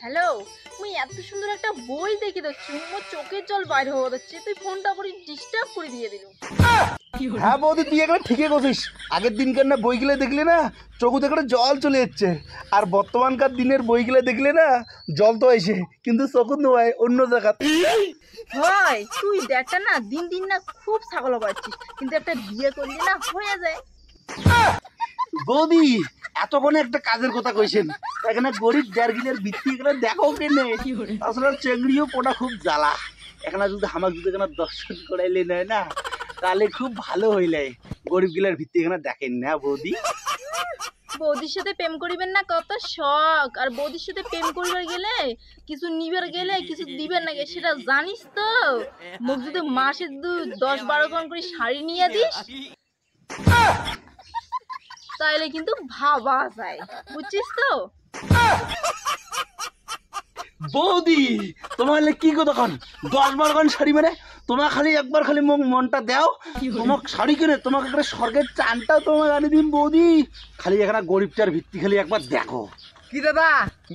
Hello, মুই এত সুন্দর একটা বই দেখে দেখছি, মোর চোখের জল বাইরে হওয়া যাচ্ছে। তুই ফোনটা করে ডিস্টার্ব করে দিয়ে দিল। হ্যাঁ বৌদি, তুই এখানে ঠিকই করছিস। আগের দিনকার না বইগুলো দেখলে না চোখ থেকে জল চলে যাচ্ছে, আর বর্তমানকার দিনের বইগুলো দেখলে না জল তো আসে কিন্তু চোখ নয় অন্য জায়গা। হয় তুই দেখা না দিন দিন না খুব ছাগল পাচ্ছিস, কিন্তু একটা বিয়ে করলে না হয়ে যায়। বৌদি এতক্ষণে একটা কাজের কথা কইছেন, এখানে গরিব দেড় ভিত্তি এখানে দেখো কেনে আসলে চেংড়িও পোটা খুব জ্বালা। এখানে যদি আমাকে যদি এখানে দর্শন করাইলে নয় না তাহলে খুব ভালো হইলে। গরিব গিলার ভিত্তি এখানে দেখেন না বৌদি। বৌদির সাথে প্রেম করিবেন না কত শখ, আর বৌদির সাথে প্রেম করিবার গেলে কিছু নিবার গেলে কিছু দিবেন না, সেটা জানিস তো। মুখ যদি মাসে 10-12 খান করে শাড়ি নিয়ে দিস তাইলে কিন্তু ভাবা যায়, বুঝছিস তো। বৌদি তোমার কি কথা তখন 10-12 খান শাড়ি মানে তোমার খালি একবার খালি মনটা দাও, তোমার শাড়ি কিনে তোমাকে একটা স্বর্গের চানটাও তোমাকে আনি দিন বৌদি। খালি এখানে গরিবটার ভিত্তি খালি একবার দেখো। কি দাদা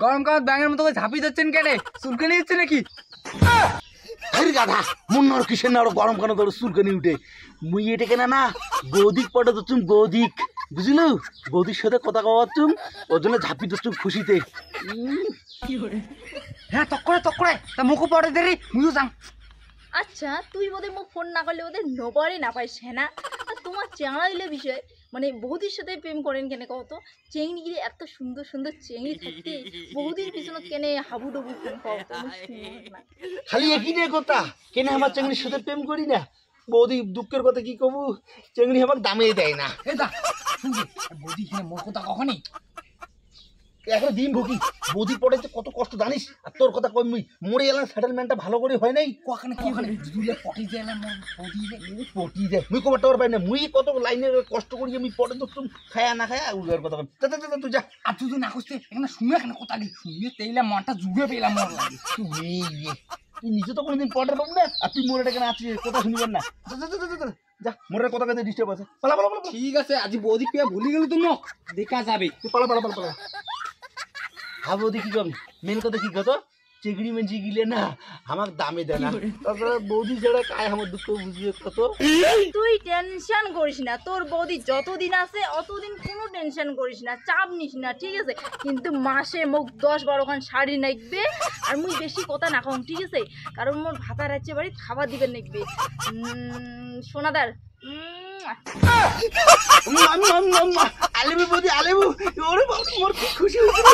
গরমকাল ব্যাঙের মতো ঝাঁপি যাচ্ছেন কেন? চুলকানি হচ্ছে নাকি? আরে গাধা মুন্নর কিসের না গরম কেন তোর চুলকানি উঠে? মুই এটা কেনা না বৌদিক পটে তো তুমি বৌদিক বুঝলু, বৌদির সাথে কথা কওয়াচ্ছুম ওর জন্য ঝাঁপি দিচ্ছুম খুশিতে। হ্যাঁ তক করে তা মুখও পড়ে দেরি মুইও যাং। আচ্ছা তুই ওদের মুখ ফোন না করলে ওদের নবারে না পাইস, হ্যাঁ না? আর তোমার চেংড়া দিলে বিষয় মানে বৌদির সাথে প্রেম করেন কেন কত? চেংড়ি গিয়ে এত সুন্দর সুন্দর চেংড়ি থাকতে বৌদির পিছনে কেনে হাবুডুবু ফোন কত? খালি একই নিয়ে কথা কেন আমার চেংড়ির সাথে প্রেম করি না? বৌদি দুঃখের কথা কি কবু, চেংড়ি আমাকে দামে দেয় না। এ দা শুনবি বৌদি এখানে মোর কথা কখনই এখন দিন ভুগি বৌদি পড়াইতে কত কষ্ট জানিস, আর তোর কথা কই মুই মরে এলাম সেটেলমেন্টটা ভালো করে হয় নাই। কখনে কখনে দুলে পটি যায় না মোর বৌদি রে পটি যায় মুই কবার টাওয়ার পাই না, মুই কত লাইনে কষ্ট করি আমি পড়ে তো তুমি খায়া না খায়া উড়ার কথা যা যা যা তুই যা। আর তুই না খুঁজতে এখানে শুনে এখানে কথা গেলি শুনে তেইলা মনটা জুড়ে পেলাম মোর লাগে। তুই নিজে তো কোনোদিন পড়ার পাবো না, আর তুই মোরে এখানে আছিস কথা শুনবেন না। যা যা যা যা যা মোরের কথা কাছে ডিস্টার্ব আছে। পালা পালা পালা। ঠিক আছে আজ বৌদি পেয়ে ভুলে গেলি তুমি দেখা যাবে। তুই পালা পালা পালা পালা। হ্যাঁ বৌদি কি কবি মেন কথা কি কথা চেগড়ি মেঞ্চি গিলে না আমার দামে দেয় না, তারপরে বৌদি যেটা কায় আমার দুঃখ বুঝিয়ে কত। তুই টেনশন করিস না, তোর বৌদি যতদিন আছে অতদিন কোনো টেনশন করিস না, চাপ নিস না, ঠিক আছে? কিন্তু মাসে মুখ 10-12 খান শাড়ি নাকবে, আর মুই বেশি কথা না কম, ঠিক আছে? কারণ মোর ভাতার আছে বাড়ি খাবার দিবেন নাকবে। সোনাদার আলেবু বৌদি আলেবু, ওরে বাবা মোর কি খুশি হয়েছে।